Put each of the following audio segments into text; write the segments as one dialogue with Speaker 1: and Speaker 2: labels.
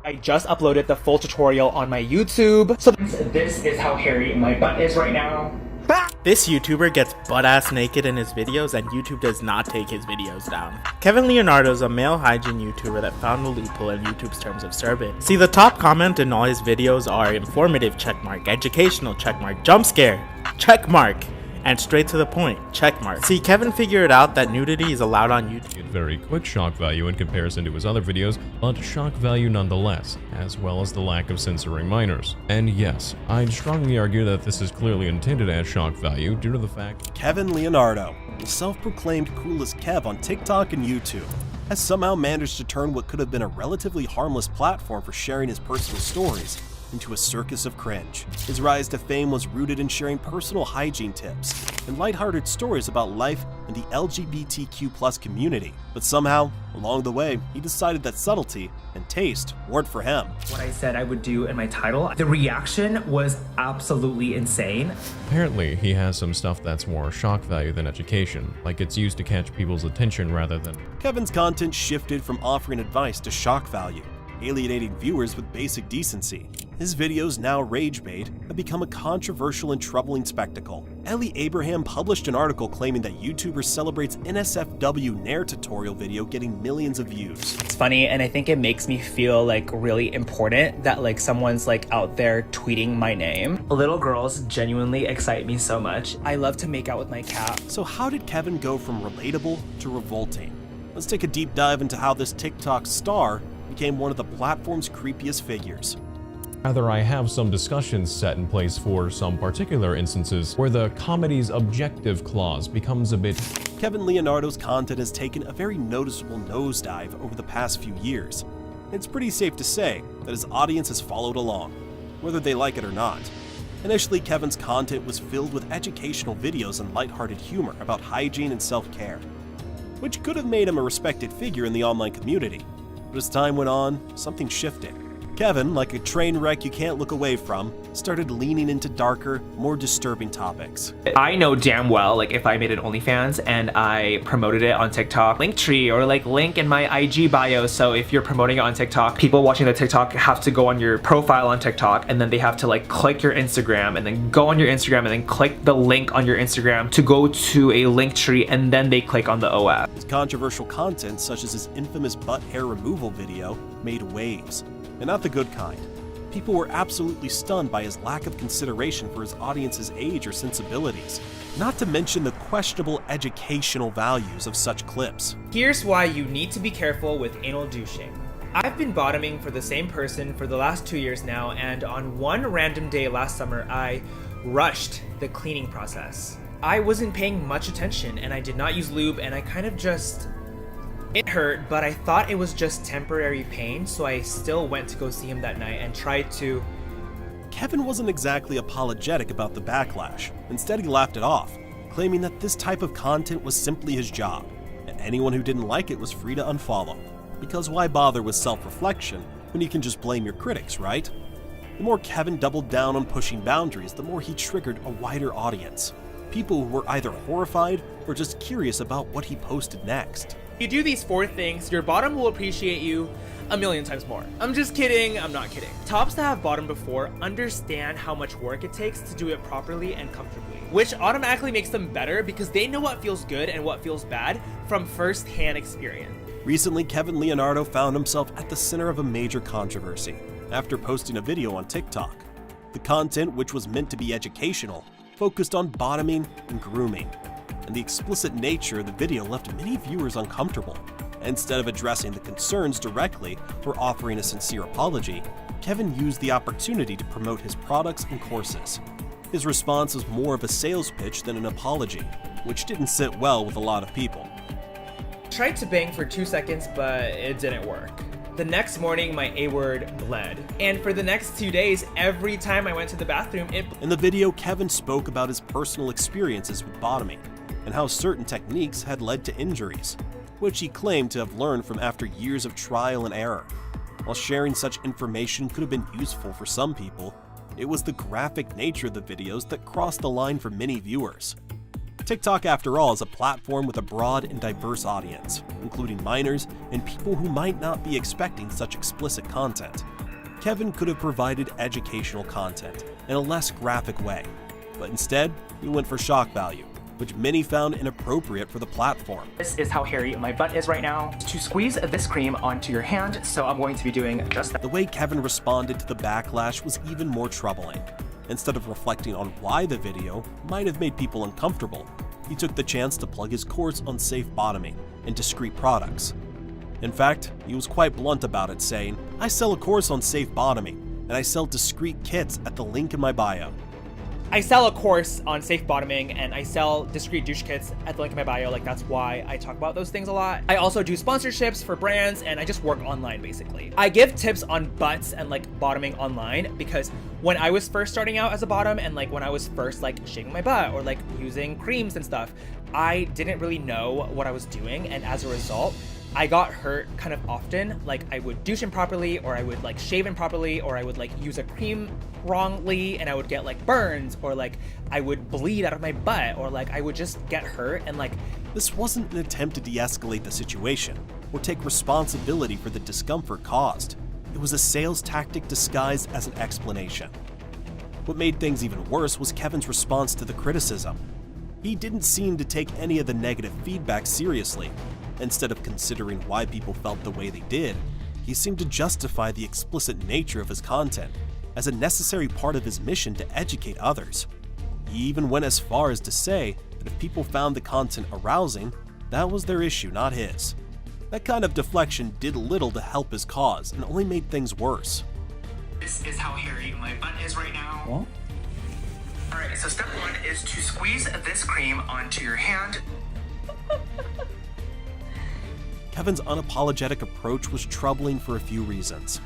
Speaker 1: I just uploaded the full tutorial on my YouTube. So this is how hairy my butt is right now.
Speaker 2: This YouTuber gets butt-ass naked in his videos and YouTube does not take his videos down. Kevin Leonardo is a male hygiene YouTuber that found a loophole in YouTube's terms of service. See, the top comment in all his videos are informative checkmark, educational checkmark, jump scare checkmark, and straight to the point checkmark. See, Kevin figured out that nudity is allowed on YouTube.
Speaker 3: Very quick shock value in comparison to his other videos, but shock value nonetheless, as well as the lack of censoring minors. And yes, I'd strongly argue that this is clearly intended as shock value due to the fact
Speaker 4: Kevin Leonardo, the self-proclaimed coolest Kev on TikTok and YouTube, has somehow managed to turn what could have been a relatively harmless platform for sharing his personal stories into a circus of cringe. His rise to fame was rooted in sharing personal hygiene tips and lighthearted stories about life and the LGBTQ+ community. But somehow, along the way, he decided that subtlety and taste weren't for him.
Speaker 1: What I said I would do in my title, the reaction was absolutely insane.
Speaker 3: apparently he has some stuff that's more shock value than education, like it's used to catch people's attention rather than.
Speaker 4: Kevin's content shifted from offering advice to shock value, alienating viewers with basic decency. His videos, now rage bait, have become a controversial and troubling spectacle. Ellie Abraham published an article claiming that YouTuber celebrates NSFW Nair tutorial video getting millions of views.
Speaker 1: It's funny, and I think it makes me feel like really important that like someone's like out there tweeting my name. Little girls genuinely excite me so much. I love to make out with my cat.
Speaker 4: So how did Kevin go from relatable to revolting? Let's take a deep dive into how this TikTok star became one of the platform's creepiest figures.
Speaker 3: Rather, I have some discussions set in place for some particular instances where the comedy's objective clause becomes a bit.
Speaker 4: Kevin Leonardo's content has taken a very noticeable nosedive over the past few years. It's pretty safe to say that his audience has followed along, whether they like it or not. Initially, Kevin's content was filled with educational videos and lighthearted humor about hygiene and self-care, which could have made him a respected figure in the online community. But as time went on, something shifted. Kevin, like a train wreck you can't look away from, started leaning into darker, more disturbing topics.
Speaker 1: I know damn well, like if I made an OnlyFans and I promoted it on TikTok, Linktree or like link in my IG bio. So if you're promoting it on TikTok, people watching the TikTok have to go on your profile on TikTok and then they have to like click your Instagram and then go on your Instagram and then click the link on your Instagram to go to a Linktree and then they click on the OF.
Speaker 4: His controversial content, such as his infamous butt hair removal video, made waves. And not the good kind. People were absolutely stunned by his lack of consideration for his audience's age or sensibilities, not to mention the questionable educational values of such clips.
Speaker 1: Here's why you need to be careful with anal douching. I've been bottoming for the same person for the last 2 years now, and on one random day last summer, I rushed the cleaning process. I wasn't paying much attention and I did not use lube and I kind of just... It hurt, but I thought it was just temporary pain, so I still went to go see him that night and tried to...
Speaker 4: Kevin wasn't exactly apologetic about the backlash. Instead, he laughed it off, claiming that this type of content was simply his job, and anyone who didn't like it was free to unfollow. Because why bother with self-reflection when you can just blame your critics, right? The more Kevin doubled down on pushing boundaries, the more he triggered a wider audience. People who were either horrified or just curious about what he posted next.
Speaker 1: If you do these 4 things, your bottom will appreciate you a million times more. I'm just kidding, I'm not kidding. Tops that have bottomed before understand how much work it takes to do it properly and comfortably, which automatically makes them better because they know what feels good and what feels bad from first-hand experience.
Speaker 4: Recently, Kevin Leonardo found himself at the center of a major controversy after posting a video on TikTok. The content, which was meant to be educational, focused on bottoming and grooming, and the explicit nature of the video left many viewers uncomfortable. Instead of addressing the concerns directly or offering a sincere apology, Kevin used the opportunity to promote his products and courses. His response was more of a sales pitch than an apology, which didn't sit well with a lot of people.
Speaker 1: Tried to bang for 2 seconds, but it didn't work. The next morning, my A-word bled. And for the next 2 days, every time I went to the bathroom, it...
Speaker 4: In the video, Kevin spoke about his personal experiences with bottoming and how certain techniques had led to injuries, which he claimed to have learned from after years of trial and error. While sharing such information could have been useful for some people, it was the graphic nature of the videos that crossed the line for many viewers. TikTok, after all, is a platform with a broad and diverse audience, including minors and people who might not be expecting such explicit content. Kevin could have provided educational content in a less graphic way, but instead, he went for shock value, which many found inappropriate for the platform.
Speaker 5: This is how hairy my butt is right now. To squeeze this cream onto your hand, so I'm going to be doing just that.
Speaker 4: The way Kevin responded to the backlash was even more troubling. Instead of reflecting on why the video might have made people uncomfortable, he took the chance to plug his course on safe bottoming and discreet products. In fact, he was quite blunt about it, saying, "I sell a course on safe bottoming, and I sell discreet kits at the link in my bio."
Speaker 1: I sell a course on safe bottoming and I sell discreet douche kits at the link in my bio. Like, that's why I talk about those things a lot. I also do sponsorships for brands and I just work online basically. I give tips on butts and like bottoming online because when I was first starting out as a bottom and like when I was first like shaving my butt or like using creams and stuff, I didn't really know what I was doing, and as a result, I got hurt kind of often. Like, I would douche improperly, or I would like shave improperly, or I would like use a cream wrongly and I would get like burns, or like I would bleed out of my butt, or like I would just get hurt. And like,
Speaker 4: this wasn't an attempt to de-escalate the situation or take responsibility for the discomfort caused. It was a sales tactic disguised as an explanation. What made things even worse was Kevin's response to the criticism. He didn't seem to take any of the negative feedback seriously. Instead of considering why people felt the way they did, he seemed to justify the explicit nature of his content as a necessary part of his mission to educate others. He even went as far as to say that if people found the content arousing, that was their issue, not his. That kind of deflection did little to help his cause and only made things worse.
Speaker 5: This is how hairy my butt is right now.
Speaker 2: What?
Speaker 5: Alright, so step 1 is to squeeze this cream onto your hand.
Speaker 4: Kevin's unapologetic approach was troubling for a few reasons.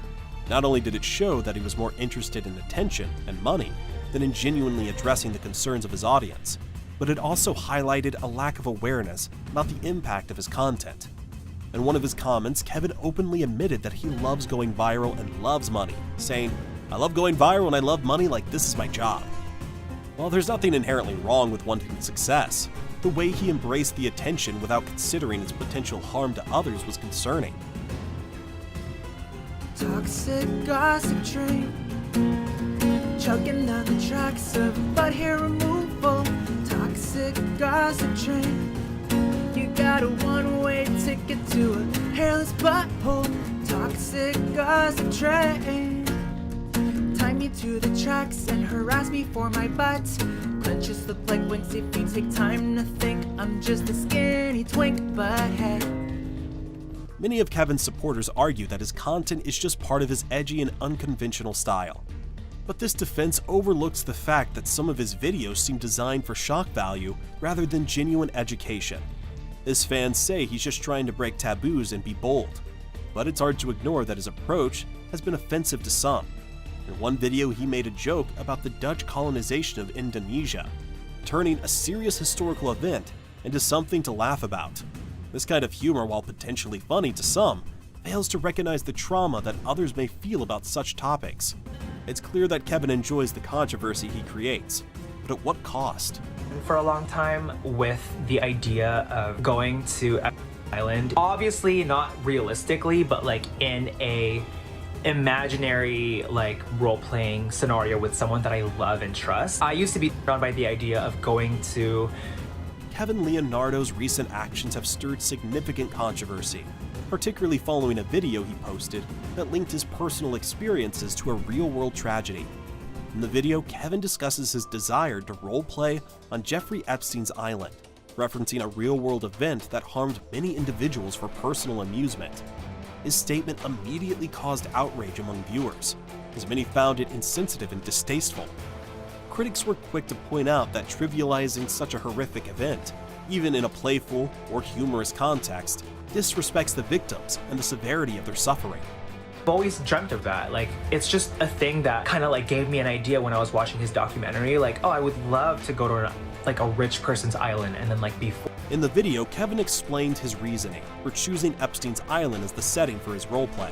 Speaker 4: Not only did it show that he was more interested in attention and money than in genuinely addressing the concerns of his audience, but it also highlighted a lack of awareness about the impact of his content. In one of his comments, Kevin openly admitted that he loves going viral and loves money, saying, "I love going viral and I love money like this is my job." While there's nothing inherently wrong with wanting success, the way he embraced the attention without considering its potential harm to others was concerning.
Speaker 6: Toxic gossip train, chugging down the tracks of butt hair removal. Toxic gossip train, you got a one-way ticket to a hairless butthole. Toxic gossip train, tie me to the tracks and harass me for my butt. Clenches look like winks if you take time to think. I'm just a skinny twink, but hey.
Speaker 4: Many of Kevin's supporters argue that his content is just part of his edgy and unconventional style. But this defense overlooks the fact that some of his videos seem designed for shock value rather than genuine education. His fans say he's just trying to break taboos and be bold, but it's hard to ignore that his approach has been offensive to some. In one video, he made a joke about the Dutch colonization of Indonesia, turning a serious historical event into something to laugh about. This kind of humor, while potentially funny to some, fails to recognize the trauma that others may feel about such topics. It's clear that Kevin enjoys the controversy he creates, but at what cost?
Speaker 5: For a long time with the idea of going to an island, obviously not realistically, but like in a imaginary like role-playing scenario with someone that I love and trust. I used to be drawn by the idea of going to...
Speaker 4: Kevin Leonardo's recent actions have stirred significant controversy, particularly following a video he posted that linked his personal experiences to a real-world tragedy. In the video, Kevin discusses his desire to role-play on Jeffrey Epstein's island, referencing a real-world event that harmed many individuals for personal amusement. His statement immediately caused outrage among viewers, as many found it insensitive and distasteful. Critics were quick to point out that trivializing such a horrific event, even in a playful or humorous context, disrespects the victims and the severity of their suffering.
Speaker 5: I've always dreamt of that. Like, it's just a thing that kind of like gave me an idea when I was watching his documentary. Like, oh, I would love to go to like a rich person's island and then like be...
Speaker 4: In the video, Kevin explained his reasoning for choosing Epstein's island as the setting for his roleplay.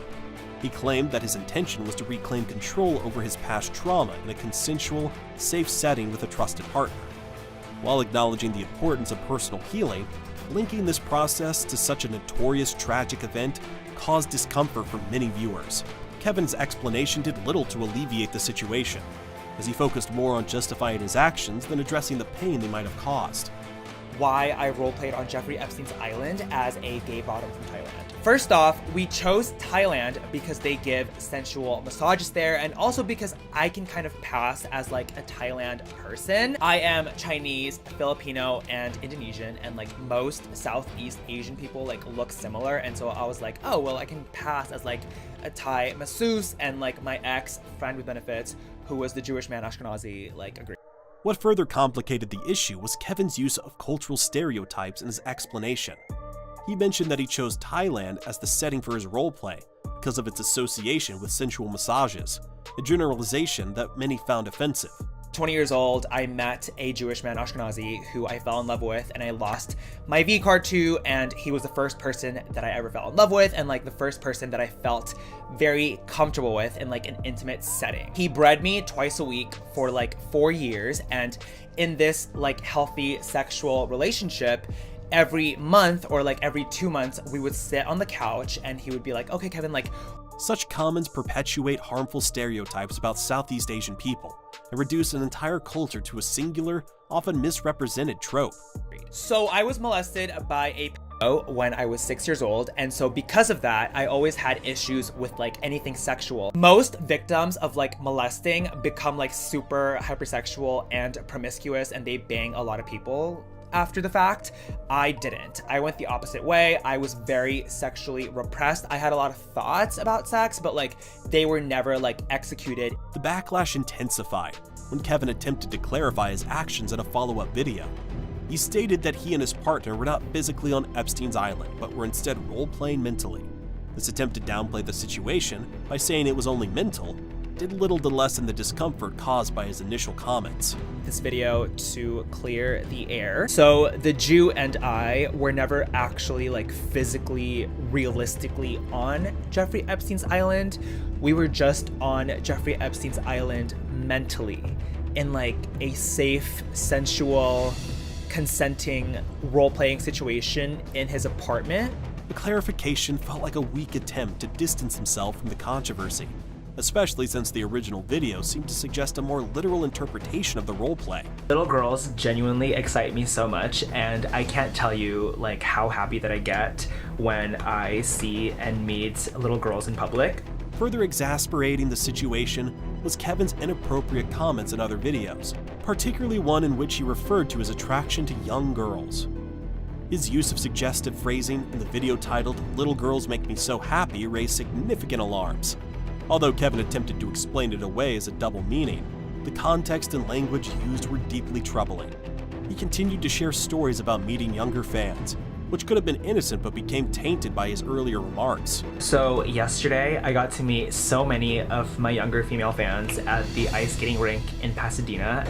Speaker 4: He claimed that his intention was to reclaim control over his past trauma in a consensual, safe setting with a trusted partner. While acknowledging the importance of personal healing, linking this process to such a notorious tragic event caused discomfort for many viewers. Kevin's explanation did little to alleviate the situation, as he focused more on justifying his actions than addressing the pain they might have caused.
Speaker 1: Why I roleplayed on Jeffrey Epstein's island as a gay bottom from Thailand. First off, we chose Thailand because they give sensual massages there, and also because I can kind of pass as like a Thailand person. I am Chinese, Filipino, and Indonesian, and like most Southeast Asian people like look similar, and so I was like, oh well, I can pass as like a Thai masseuse, and like my ex friend with benefits, who was the Jewish man Ashkenazi, like agreed.
Speaker 4: What further complicated the issue was Kevin's use of cultural stereotypes in his explanation. He mentioned that he chose Thailand as the setting for his roleplay because of its association with sensual massages, a generalization that many found offensive.
Speaker 1: 20 years old, I met a Jewish man, Ashkenazi, who I fell in love with, and I lost my V card to, and he was the first person that I ever fell in love with, and like the first person that I felt very comfortable with in like an intimate setting. He bred me twice a week for like 4 years, and in this like healthy sexual relationship, every month or like every 2 months, we would sit on the couch and he would be like, okay, Kevin, like,
Speaker 4: such comments perpetuate harmful stereotypes about Southeast Asian people and reduce an entire culture to a singular, often misrepresented trope.
Speaker 1: So I was molested by a when I was 6 years old, and so because of that, I always had issues with like anything sexual. Most victims of like molesting become like super hypersexual and promiscuous, and they bang a lot of people after the fact. I didn't. I went the opposite way. I was very sexually repressed. I had a lot of thoughts about sex, but like they were never like executed.
Speaker 4: The backlash intensified when Kevin attempted to clarify his actions in a follow-up video. He stated that he and his partner were not physically on Epstein's island, but were instead role-playing mentally. This attempt to downplay the situation by saying it was only mental did little to lessen the discomfort caused by his initial comments.
Speaker 1: This video to clear the air. So the Jew and I were never actually like physically, realistically on Jeffrey Epstein's island. We were just on Jeffrey Epstein's island mentally, in like a safe, sensual, consenting role-playing situation in his apartment.
Speaker 4: The clarification felt like a weak attempt to distance himself from the controversy, especially since the original video seemed to suggest a more literal interpretation of the roleplay.
Speaker 5: Little girls genuinely excite me so much, and I can't tell you like how happy that I get when I see and meet little girls in public.
Speaker 4: Further exasperating the situation was Kevin's inappropriate comments in other videos, particularly one in which he referred to his attraction to young girls. His use of suggestive phrasing in the video titled "Little Girls Make Me So Happy" raised significant alarms. Although Kevin attempted to explain it away as a double meaning, the context and language used were deeply troubling. He continued to share stories about meeting younger fans, which could have been innocent but became tainted by his earlier remarks.
Speaker 5: So yesterday, I got to meet so many of my younger female fans at the ice skating rink in Pasadena.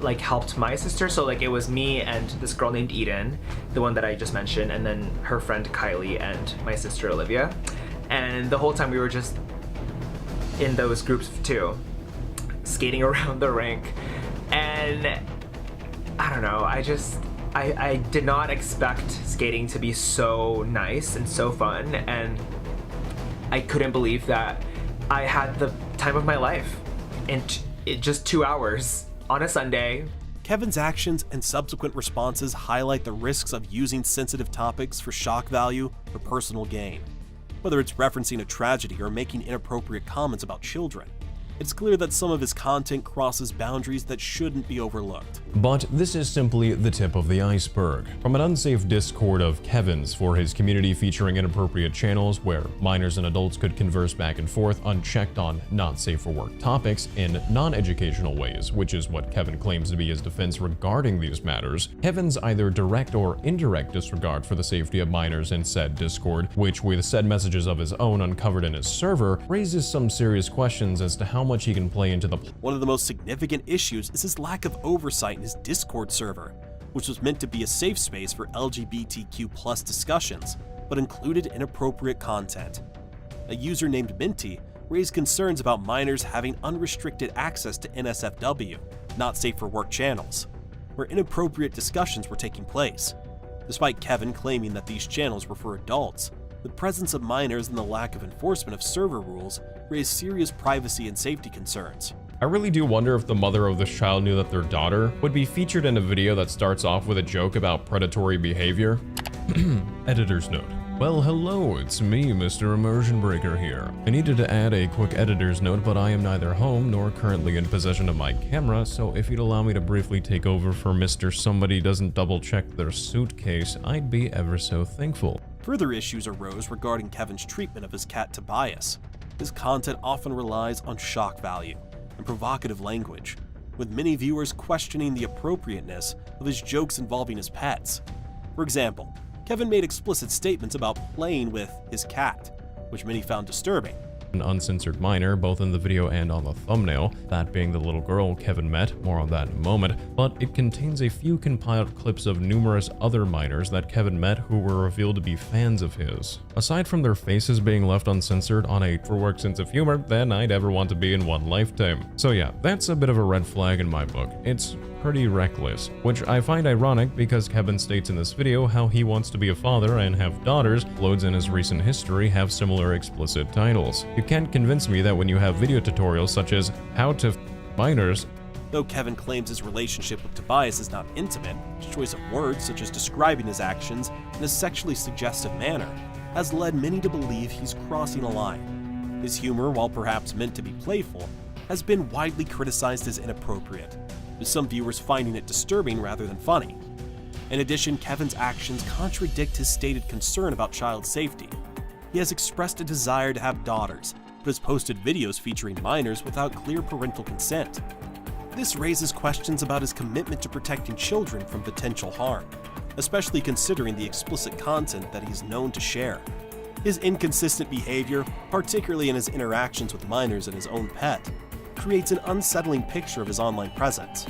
Speaker 5: Like helped my sister, so like it was me and this girl named Eden, the one that I just mentioned, and then her friend Kylie and my sister Olivia. And the whole time we were just in those groups of two, skating around the rink. And I don't know, I did not expect skating to be so nice and so fun, and I couldn't believe that I had the time of my life in just 2 hours. On a Sunday.
Speaker 4: Kevin's actions and subsequent responses highlight the risks of using sensitive topics for shock value or personal gain. Whether it's referencing a tragedy or making inappropriate comments about children, it's clear that some of his content crosses boundaries that shouldn't be overlooked.
Speaker 3: But this is simply the tip of the iceberg. From an unsafe Discord of Kevin's for his community featuring inappropriate channels where minors and adults could converse back and forth unchecked on not safe for work topics in non-educational ways, which is what Kevin claims to be his defense regarding these matters, Kevin's either direct or indirect disregard for the safety of minors in said Discord, which with said messages of his own uncovered in his server, raises some serious questions as to how much he can play into the
Speaker 4: One of the most significant issues is his lack of oversight in his Discord server, which was meant to be a safe space for LGBTQ+ discussions, but included inappropriate content. A user named Minty raised concerns about minors having unrestricted access to NSFW, not safe for work channels, where inappropriate discussions were taking place. Despite Kevin claiming that these channels were for adults, the presence of minors and the lack of enforcement of server rules raised serious privacy and safety concerns.
Speaker 3: I really do wonder if the mother of this child knew that their daughter would be featured in a video that starts off with a joke about predatory behavior. Editor's note. Well, hello, it's me, Mr. Immersion Breaker here. I needed to add a quick editor's note, but I am neither home nor currently in possession of my camera, so if you'd allow me to briefly take over for Mr. Somebody Doesn't Double Check Their Suitcase, I'd be ever so thankful.
Speaker 4: Further issues arose regarding Kevin's treatment of his cat Tobias. His content often relies on shock value and provocative language, with many viewers questioning the appropriateness of his jokes involving his pets. For example, Kevin made explicit statements about playing with his cat, which many found disturbing.
Speaker 3: An uncensored minor, both in the video and on the thumbnail, that being the little girl Kevin met, more on that in a moment, but it contains a few compiled clips of numerous other minors that Kevin met who were revealed to be fans of his. Aside from their faces being left uncensored on a for work sense of humor than I'd ever want to be in one lifetime. So yeah, that's a bit of a red flag in my book. It's pretty reckless, which I find ironic because Kevin states in this video how he wants to be a father and have daughters. Loads in his recent history have similar explicit titles. You can't convince me that when you have video tutorials such as how to minors.
Speaker 4: Though Kevin claims his relationship with Tobias is not intimate, his choice of words, such as describing his actions in a sexually suggestive manner, has led many to believe he's crossing a line. His humor, while perhaps meant to be playful, has been widely criticized as inappropriate, with some viewers finding it disturbing rather than funny. In addition, Kevin's actions contradict his stated concern about child safety. He has expressed a desire to have daughters, but has posted videos featuring minors without clear parental consent. This raises questions about his commitment to protecting children from potential harm, especially considering the explicit content that he's known to share. His inconsistent behavior, particularly in his interactions with minors and his own pet, creates an unsettling picture of his online presence.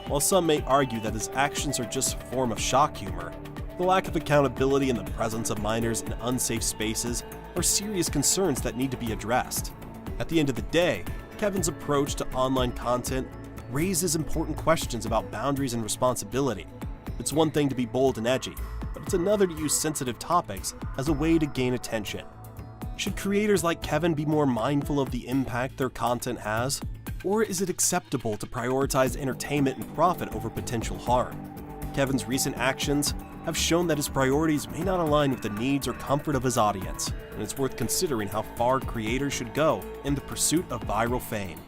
Speaker 4: While some may argue that his actions are just a form of shock humor, the lack of accountability and the presence of minors in unsafe spaces are serious concerns that need to be addressed. At the end of the day, Kevin's approach to online content raises important questions about boundaries and responsibility. It's one thing to be bold and edgy, but it's another to use sensitive topics as a way to gain attention. Should creators like Kevin be more mindful of the impact their content has? Or is it acceptable to prioritize entertainment and profit over potential harm? Kevin's recent actions have shown that his priorities may not align with the needs or comfort of his audience, and it's worth considering how far creators should go in the pursuit of viral fame.